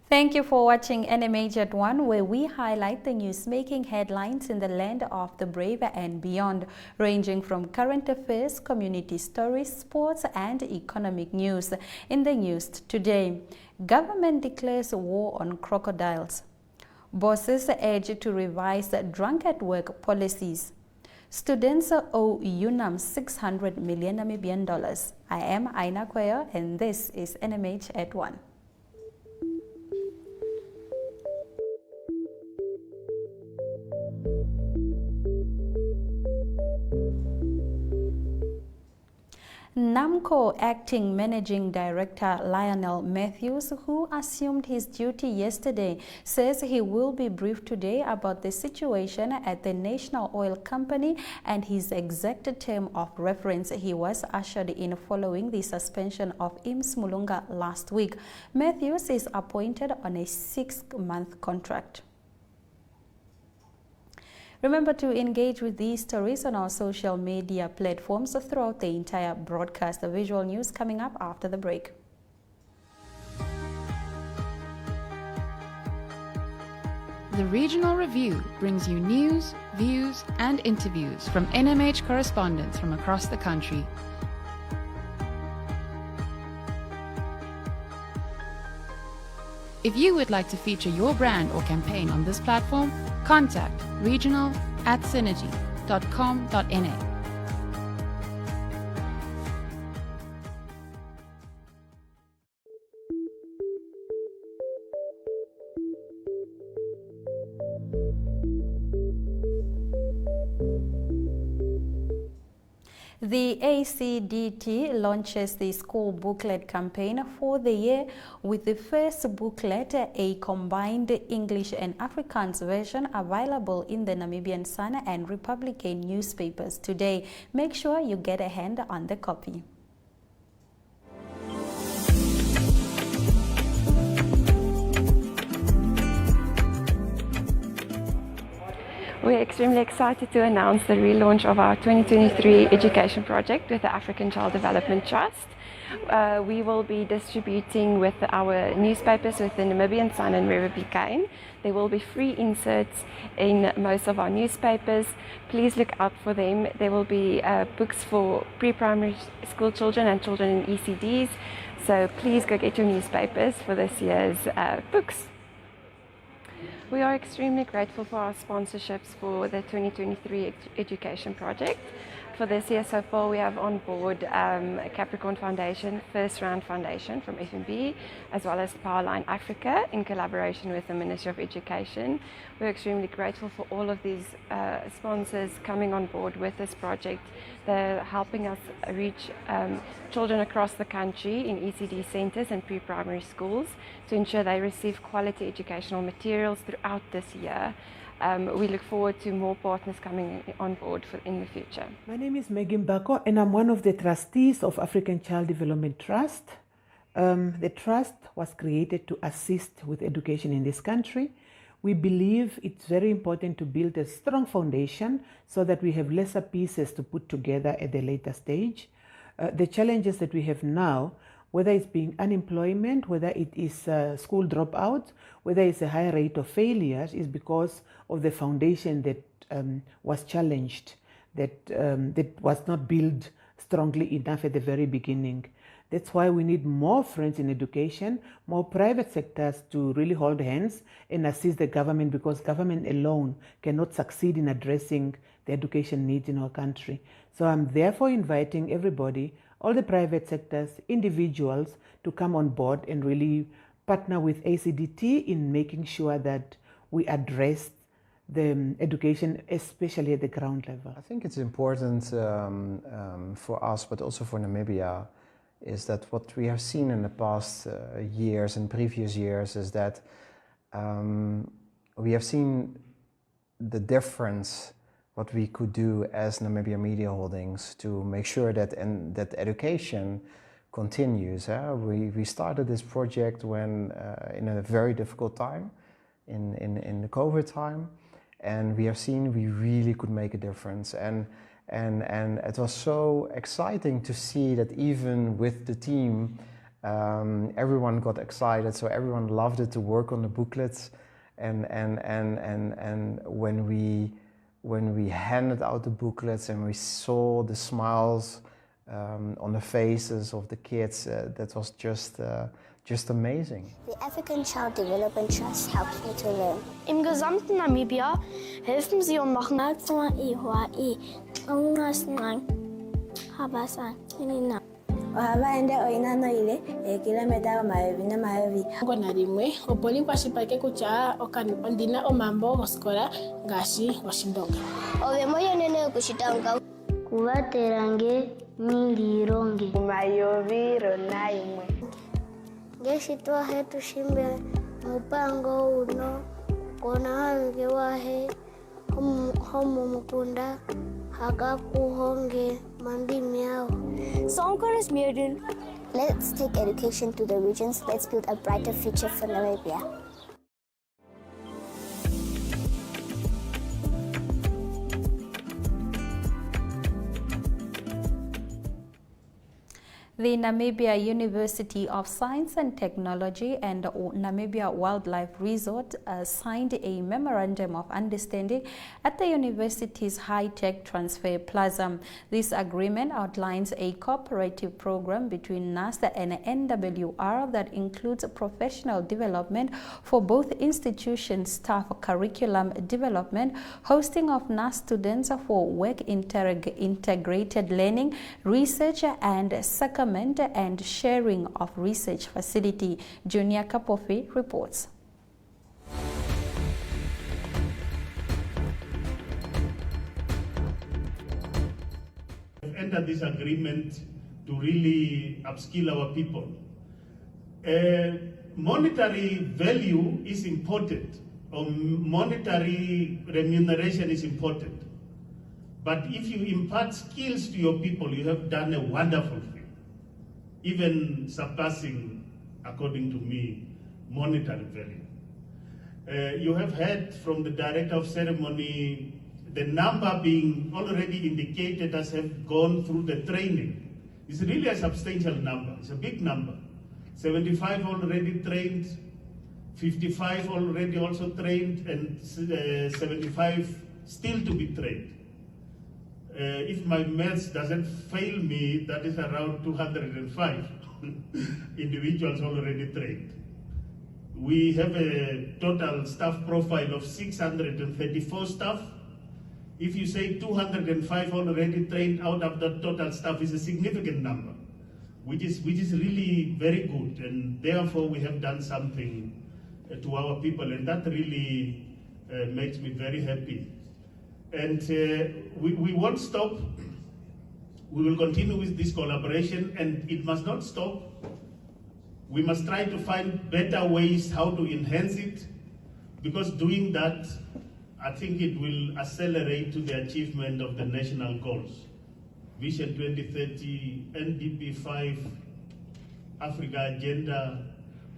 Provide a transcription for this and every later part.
Thank you for watching NMH at 1, where we highlight the news-making headlines in the land of the brave and beyond, ranging from current affairs, community stories, sports, and economic news. In the news today, government declares war on crocodiles. Bosses urge to revise drunk at work policies. Students owe Unam $600 million Namibian dollars. I am Aina Kweyo, and this is NMH at 1. NAMCO Acting Managing Director Lionel Matthews, who assumed his duty yesterday, says he will be briefed today about the situation at the National Oil Company and his exact term of reference. He was ushered in following the suspension of Ims Mulunga last week. Matthews is appointed on a 6-month contract. Remember to engage with these stories on our social media platforms throughout the entire broadcast. The visual news coming up after the break. The Regional Review brings you news, views, and interviews from NMH correspondents from across the country. If you would like to feature your brand or campaign on this platform, contact regional@synergy.com.na. The ACDT launches the school booklet campaign for the year, with the first booklet, a combined English and Afrikaans version, available in the Namibian Sun and Republican newspapers today. Make sure you get a hand on the copy. We're extremely excited to announce the relaunch of our 2023 education project with the African Child Development Trust. We will be distributing with our newspapers, with the Namibian Sun and Republican. There will be free inserts in most of our newspapers. Please look out for them. There will be books for pre-primary school children and children in ECDs. So please go get your newspapers for this year's books. We are extremely grateful for our sponsorships for the 2023 education project. For this year so far, we have on board Capricorn Foundation, First Round Foundation from FNB, as well as Powerline Africa in collaboration with the Ministry of Education. We're extremely grateful for all of these sponsors coming on board with this project. They're helping us reach children across the country in ECD centres and pre-primary schools to ensure they receive quality educational materials throughout this year. We look forward to more partners coming on board in the future. My name is Maggie Mbako, and I'm one of the trustees of African Child Development Trust. The trust was created to assist with education in this country. We believe it's very important to build a strong foundation so that we have lesser pieces to put together at the later stage. The challenges that we have now, whether it's being unemployment, whether it is school dropouts, whether it's a high rate of failures, is because of the foundation that was challenged, that was not built strongly enough at the very beginning. That's why we need more friends in education, more private sectors to really hold hands and assist the government, because government alone cannot succeed in addressing the education needs in our country. So I'm therefore inviting everybody, all the private sectors, individuals, to come on board and really partner with ACDT in making sure that we address the education, especially at the ground level. I think it's important for us, but also for Namibia, is that what we have seen in the past years and previous years is that we have seen the difference what we could do as Namibia Media Holdings to make sure that that education continues. We started this project when in a very difficult time, in the COVID time, and we have seen we really could make a difference. And And it was so exciting to see that even with the team, everyone got excited, so everyone loved it to work on the booklets. And when we handed out the booklets and we saw the smiles on the faces of the kids, that was just amazing. The African Child Development Trust helps me to learn. Im gesamten Namibia helfen sie und machen ngona rimwe opoli kwashipake kucha ondina omambo goskola ngashi goshindonga Ove moyo nene kushitanga kuvaterange milironge mayoviro naimwe ngeshitwa hetu shimbe mupango uno kona hange wahe homu mukunda hakakuhonge mandimi yao. Let's take education to the regions. Let's build a brighter future for Namibia. The Namibia University of Science and Technology and Namibia Wildlife Resort signed a memorandum of understanding at the university's high-tech transfer plaza. This agreement outlines a cooperative program between NASDA and NWR that includes professional development for both institutions, staff curriculum development, hosting of NAS students for work integrated learning, research and second and sharing of research facility. Junior Kapofi reports. We've entered this agreement to really upskill our people. Monetary value is important, or monetary remuneration is important. But if you impart skills to your people, you have done a wonderful thing. Even surpassing, according to me, monetary value. You have heard from the director of ceremony the number being already indicated as have gone through the training. It's really a substantial number, it's a big number. 75 already trained, 55 already also trained, and 75 still to be trained. If my maths doesn't fail me, that is around 205 individuals already trained. We have a total staff profile of 634 staff. If you say 205 already trained out of the total staff is a significant number, which is really very good, and therefore we have done something to our people, and that really makes me very happy. And we won't stop. We will continue with this collaboration, and it must not stop. We must try to find better ways how to enhance it, because doing that, I think it will accelerate to the achievement of the national goals. Vision 2030, NDP 5, Africa Agenda,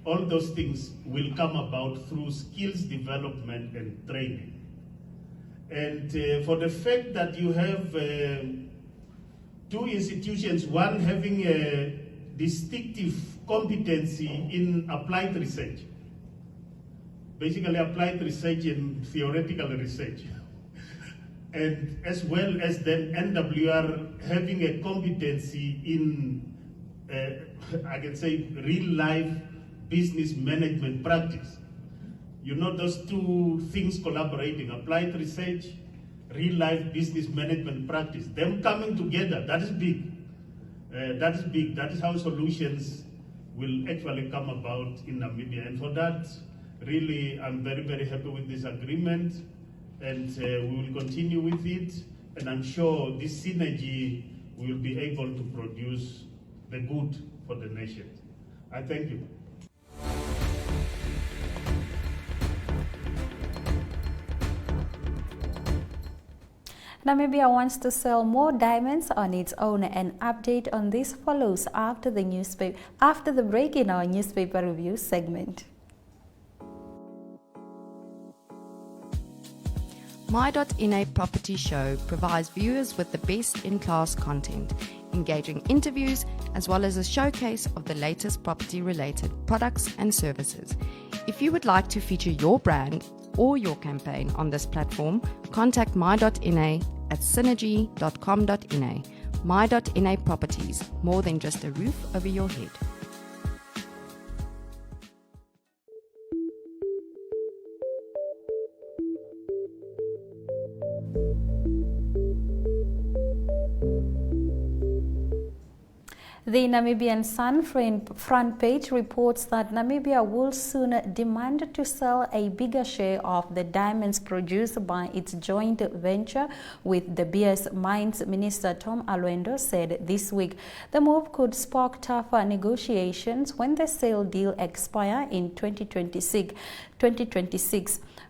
all those things will come about through skills development and training. And for the fact that you have two institutions, one having a distinctive competency in applied research, basically applied research and theoretical research, and as well as then NWR having a competency in, I can say, real life business management practice. You know, those two things collaborating, applied research, real life business management practice, them coming together, that is big. That is big. That is how solutions will actually come about in Namibia. And for that, really, I'm very, very happy with this agreement, and we will continue with it. And I'm sure this synergy will be able to produce the good for the nation. I thank you. Namibia wants to sell more diamonds on its own. An update on this follows after the break in our newspaper review segment. My.NA Property Show provides viewers with the best in-class content, engaging interviews, as well as a showcase of the latest property-related products and services. If you would like to feature your brand or your campaign on this platform, contact My.NA at synergy.com.na. My.NA Properties, more than just a roof over your head. The Namibian Sun front page reports that Namibia will soon demand to sell a bigger share of the diamonds produced by its joint venture with De Beers. Mines Minister Tom Alwendo said this week the move could spark tougher negotiations when the sale deal expires in 2026.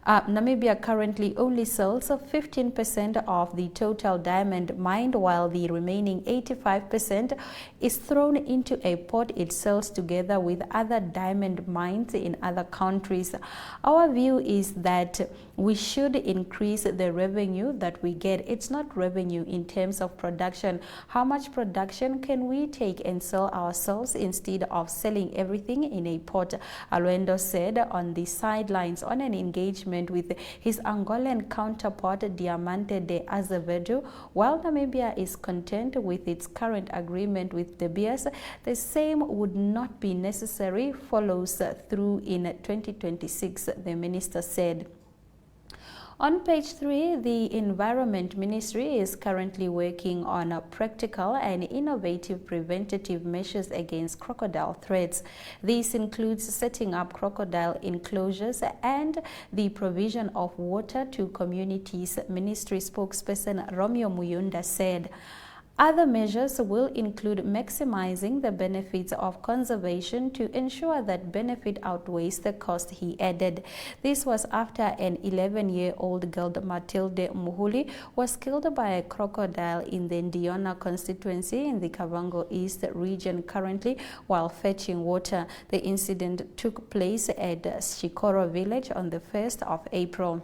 Namibia currently only sells 15% of the total diamond mined, while the remaining 85% is thrown into a pot it sells together with other diamond mines in other countries. Our view is that we should increase the revenue that we get. It's not revenue in terms of production. How much production can we take and sell ourselves instead of selling everything in a pot? Alwendo said on the sidelines on an engagement with his Angolan counterpart Diamante de Azevedo. While Namibia is content with its current agreement with De Beers, the same would not be necessary follows through in 2026, the minister said. On page 3, the Environment Ministry is currently working on practical and innovative preventative measures against crocodile threats. This includes setting up crocodile enclosures and the provision of water to communities, Ministry spokesperson Romeo Muyunda said. Other measures will include maximizing the benefits of conservation to ensure that benefit outweighs the cost, he added. This was after an 11-year-old girl, Matilde Muhuli, was killed by a crocodile in the Ndiona constituency in the Kavango East region currently while fetching water. The incident took place at Shikoro village on the 1st of April.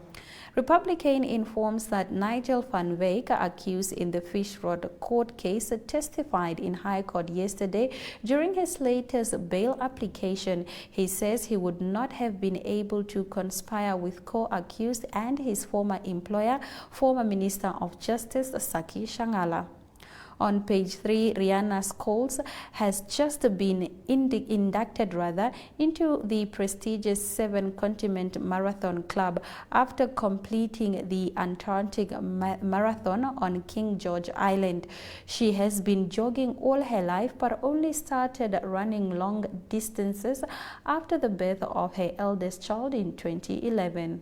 Republican informs that Nigel van Wyk, accused in the Fish Road court case, testified in High Court yesterday during his latest bail application. He says he would not have been able to conspire with co-accused and his former employer, former Minister of Justice Saki Shangala. On page 3, Rihanna Scholes has just been inducted into the prestigious 7-continent marathon club after completing the Antarctic Marathon on King George Island. She has been jogging all her life but only started running long distances after the birth of her eldest child in 2011.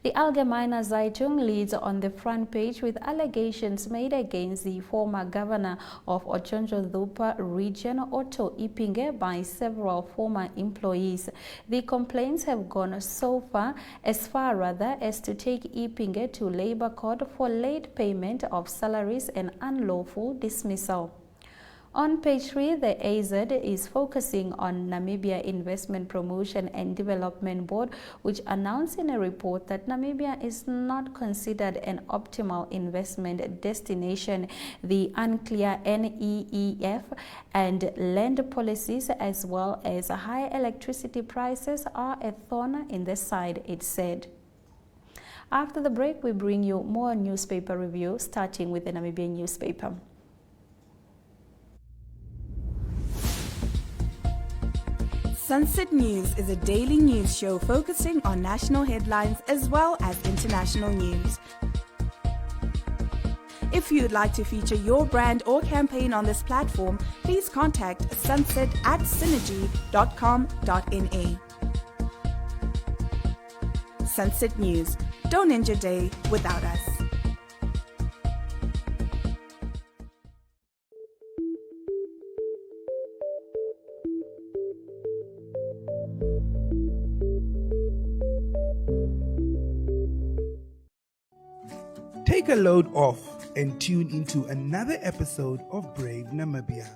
The Allgemeine Zeitung leads on the front page with allegations made against the former governor of Ochonjo-Dhupa region, Otto Ipinge, by several former employees. The complaints have gone as far as to take Ipinge to labor court for late payment of salaries and unlawful dismissal. On page 3, the AZ is focusing on Namibia Investment Promotion and Development Board, which announced in a report that Namibia is not considered an optimal investment destination. The unclear NEEF and land policies, as well as high electricity prices, are a thorn in the side, it said. After the break, we bring you more newspaper review, starting with the Namibian newspaper. Sunset News is a daily news show focusing on national headlines as well as international news. If you'd like to feature your brand or campaign on this platform, please contact sunset@synergy.com.na. Sunset News. Don't end your day without us. Take a load off and tune into another episode of Brave Namibia.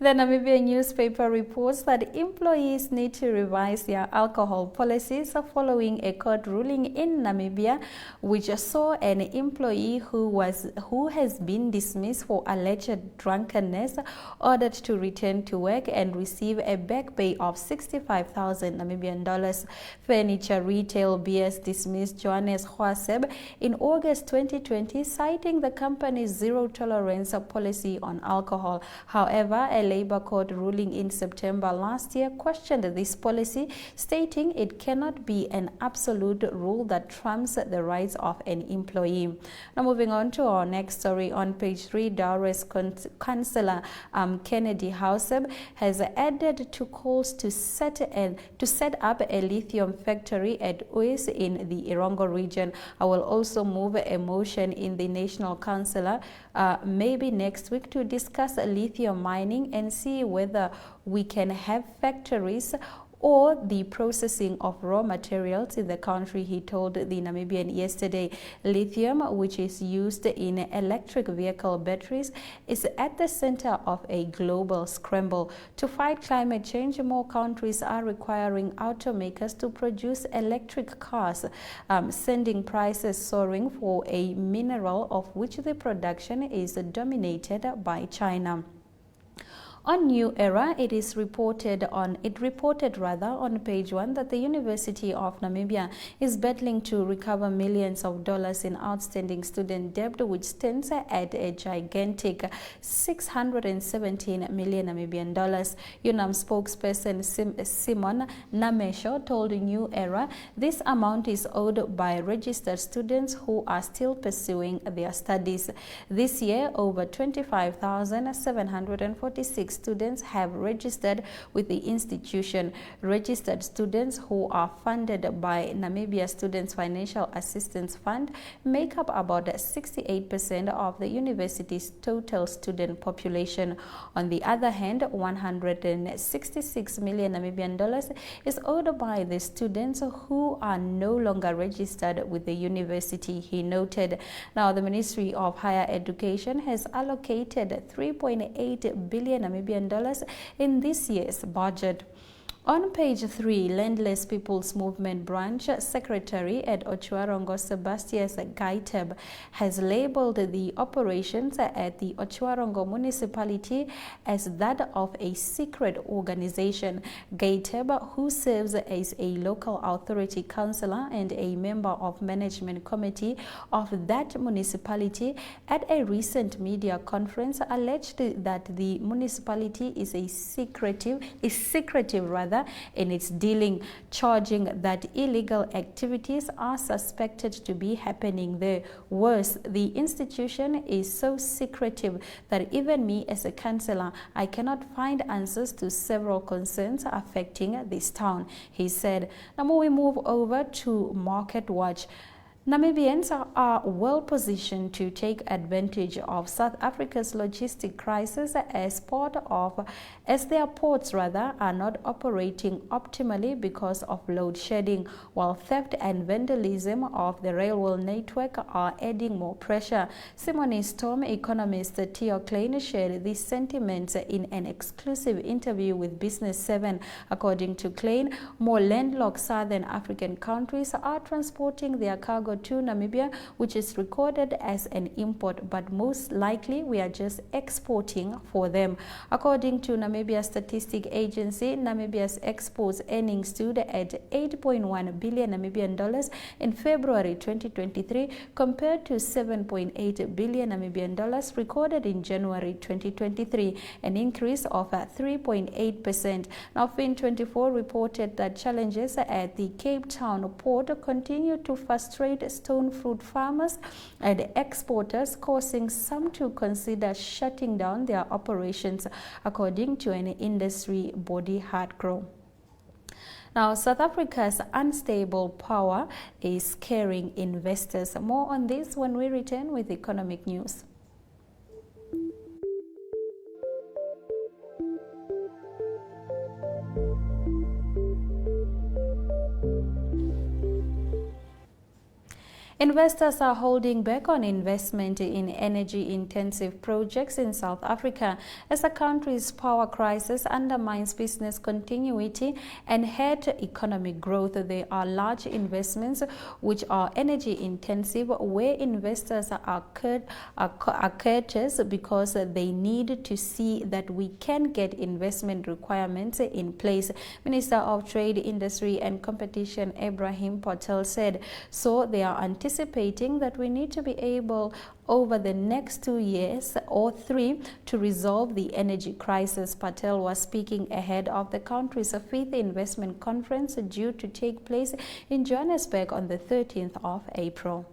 The Namibian newspaper reports that employees need to revise their alcohol policies following a court ruling in Namibia, which saw an employee who has been dismissed for alleged drunkenness ordered to return to work and receive a back pay of 65,000 Namibian dollars. Furniture retail BS dismissed Johannes Hwaseb in August 2020, citing the company's zero-tolerance policy on alcohol. However, a labor court ruling in September last year questioned this policy, stating it cannot be an absolute rule that trumps the rights of an employee. Now, moving on to our next story on page 3, Daure's Councillor Kennedy Hwaseb has added to calls to set up a lithium factory at Uis in the Irongo region. I will also move a motion in the National Council maybe next week to discuss lithium mining and see whether we can have factories or the processing of raw materials in the country, he told the Namibian yesterday. Lithium, which is used in electric vehicle batteries, is at the center of a global scramble. To fight climate change, more countries are requiring automakers to produce electric cars, sending prices soaring for a mineral of which the production is dominated by China. On New Era, it reported on page 1 that the University of Namibia is battling to recover millions of dollars in outstanding student debt, which stands at a gigantic 617 million Namibian dollars. Unam spokesperson Simon Namesho told New Era this amount is owed by registered students who are still pursuing their studies. This year, over 25,746 students have registered with the institution. Registered students who are funded by Namibia Students Financial Assistance Fund make up about 68% of the university's total student population. On the other hand, 166 million Namibian dollars is owed by the students who are no longer registered with the university, he noted. Now, the Ministry of Higher Education has allocated 3.8 billion Namibian dollars in this year's budget. On page 3, Landless People's Movement Branch Secretary at Ochuarongo, Sebastian Gaiteb, has labeled the operations at the Ochuarongo municipality as that of a secret organization. Gaiteb, who serves as a local authority councillor and a member of management committee of that municipality, at a recent media conference alleged that the municipality is secretive in its dealing, charging that illegal activities are suspected to be happening there. Worse, the institution is so secretive that even me as a councillor, I cannot find answers to several concerns affecting this town, he said. Now we move over to Market Watch. Namibians are well positioned to take advantage of South Africa's logistic crisis as their ports are not operating optimally because of load shedding, while theft and vandalism of the railway network are adding more pressure. Simone Storm economist Theo Klein shared these sentiments in an exclusive interview with Business 7. According to Klein, more landlocked southern African countries are transporting their cargo to Namibia, which is recorded as an import, but most likely we are just exporting for them. According to Namibia Statistic Agency, Namibia's exports earnings stood at 8.1 billion Namibian dollars in February 2023 compared to 7.8 billion Namibian dollars recorded in January 2023, an increase of 3.8%. Now, Fin24 reported that challenges at the Cape Town port continue to frustrate stone fruit farmers and exporters, causing some to consider shutting down their operations, according to an industry body Hardgrow. Now, South Africa's unstable power is scaring investors. More on this when we return with economic news. Investors are holding back on investment in energy-intensive projects in South Africa as the country's power crisis undermines business continuity and hurt economic growth. There are large investments which are energy-intensive where investors are courteous because they need to see that we can get investment requirements in place. Minister of Trade, Industry and Competition Ibrahim Patel said, so they are anticipating that we need to be able over the next 2 years or 3 to resolve the energy crisis. Patel was speaking ahead of the country's 5th investment conference due to take place in Johannesburg on the 13th of April.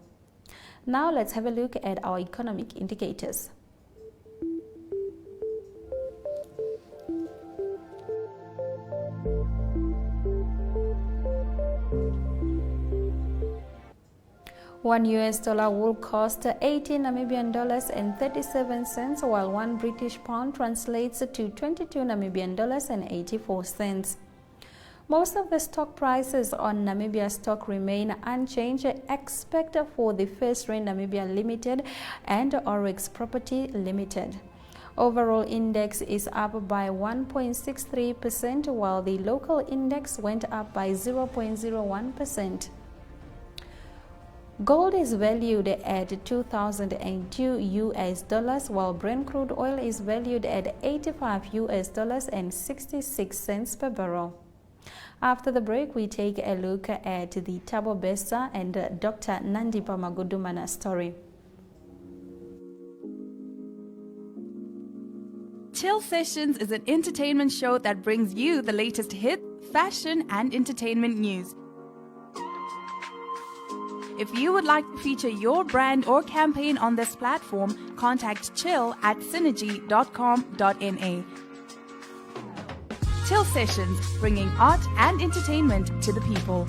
Now let's have a look at our economic indicators. $1 will cost 18 Namibian dollars and 37 cents, while 1 British pound translates to 22 Namibian dollars and 84 cents. Most of the stock prices on Namibia stock remain unchanged except for the First Rain Namibia Limited and Oryx Property Limited. Overall index is up by 1.63%, while the local index went up by 0.01%. Gold is valued at 2,002 US dollars, while Brent crude oil is valued at 85 US dollars and 66 cents per barrel. After the break, we take a look at the Thabo Bester and Dr. Nandipa Magudumana story. Chill Sessions is an entertainment show that brings you the latest hit, fashion, and entertainment news. If you would like to feature your brand or campaign on this platform, contact chill@synergy.com.na. Chill Sessions, bringing art and entertainment to the people.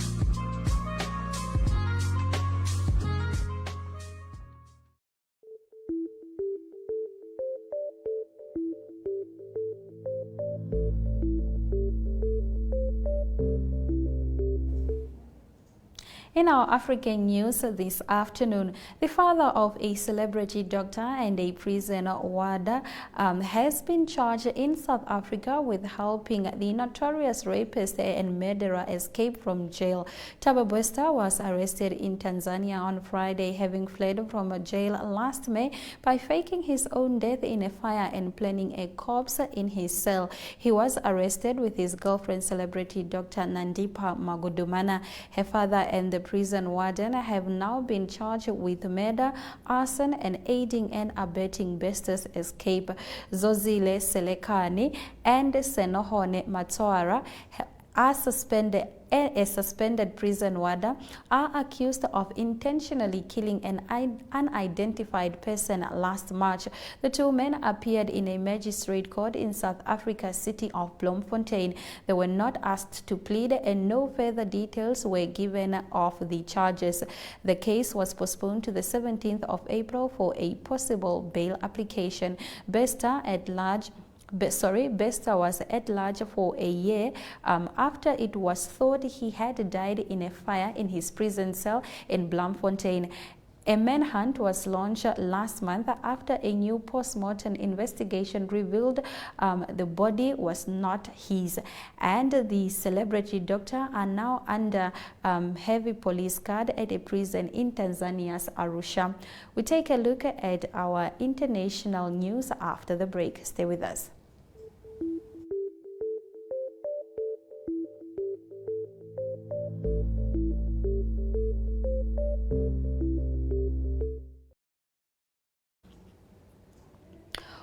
In our African news this afternoon, the father of a celebrity doctor and a prison warder has been charged in South Africa with helping the notorious rapist and murderer escape from jail. Thabo Bester was arrested in Tanzania on Friday, having fled from a jail last May by faking his own death in a fire and planning a corpse in his cell. He was arrested with his girlfriend, celebrity Dr. Nandipa Magudumana. Her father and the prison warden have now been charged with murder, arson, and aiding and abetting Bester's escape. Zozile Selekani and Senohone Matsoara are suspended. A suspended prison warder are accused of intentionally killing an unidentified person last March. The two men appeared in a magistrate court in South Africa's city of Bloemfontein. They were not asked to plead and no further details were given of the charges. The case was postponed to the 17th of April for a possible bail application. Bester was at large for a year after it was thought he had died in a fire in his prison cell in Bloemfontein. A manhunt was launched last month after a new post-mortem investigation revealed the body was not his, and the celebrity doctor are now under heavy police guard at a prison in Tanzania's Arusha. We take a look at our international news after the break. Stay with us.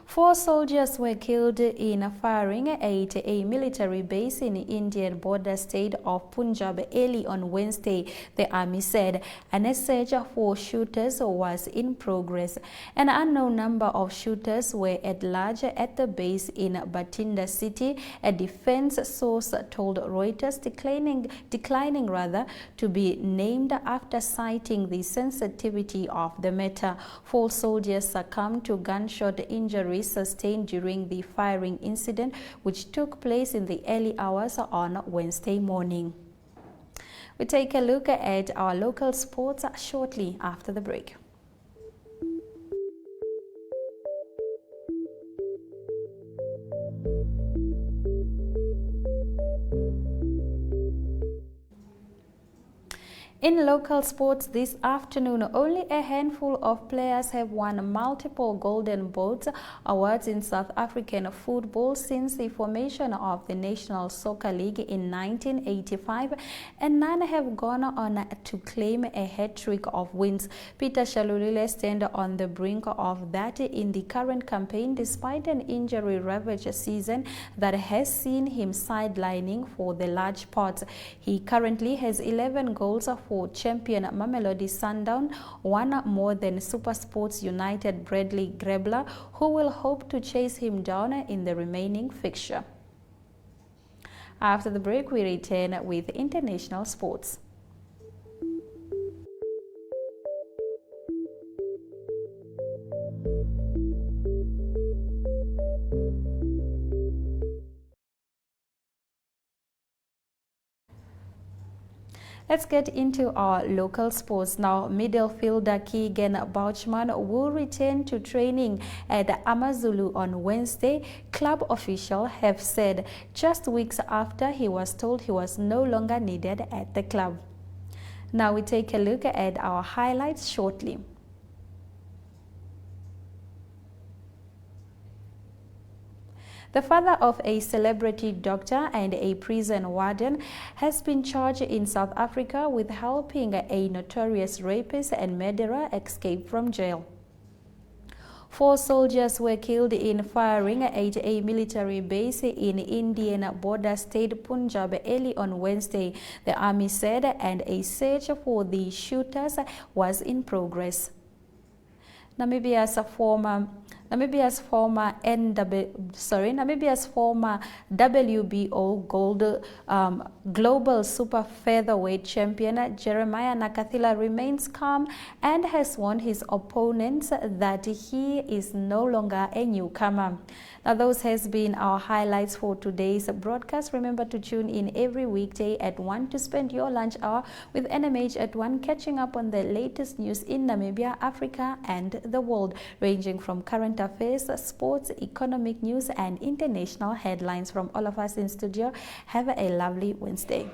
Four soldiers were killed in a firing at a military base in the Indian border state of Punjab early on Wednesday, the army said. A search for shooters was in progress. An unknown number of shooters were at large at the base in Bathinda city, a defense source told Reuters, declining to be named after citing the sensitivity of the matter. 4 soldiers succumbed to gunshot injuries sustained during the firing incident, which took place in the early hours on Wednesday morning. We take a look at our local sports shortly after the break. In local sports this afternoon, only a handful of players have won multiple Golden Boot awards in South African football since the formation of the National Soccer League in 1985, and none have gone on to claim a hat-trick of wins. Peter Shalulile stands on the brink of that in the current campaign, despite an injury-ravaged season that has seen him sidelining for the large part. He currently has 11 goals for champion Mamelodi Sundown, one more than SuperSports United Bradley Grebler, who will hope to chase him down in the remaining fixture. After the break, we return with international sports. Let's get into our local sports now. Middle fielder Keegan Bouchman will return to training at Amazulu on Wednesday, club officials have said, just weeks after he was told he was no longer needed at the club. Now we take a look at our highlights shortly. The father of a celebrity doctor and a prison warden has been charged in South Africa with helping a notorious rapist and murderer escape from jail. 4 soldiers were killed in firing at a military base in Indian border state Punjab early on Wednesday, the army said, and a search for the shooters was in progress. Namibia's former WBO global super featherweight champion Jeremiah Nakathila remains calm and has warned his opponents that he is no longer a newcomer. Now, those has been our highlights for today's broadcast. Remember to tune in every weekday at 1 to spend your lunch hour with NMH at 1, catching up on the latest news in Namibia, Africa, and the world, ranging from current affairs, sports, economic news, and international headlines. From all of us in studio, have a lovely Wednesday.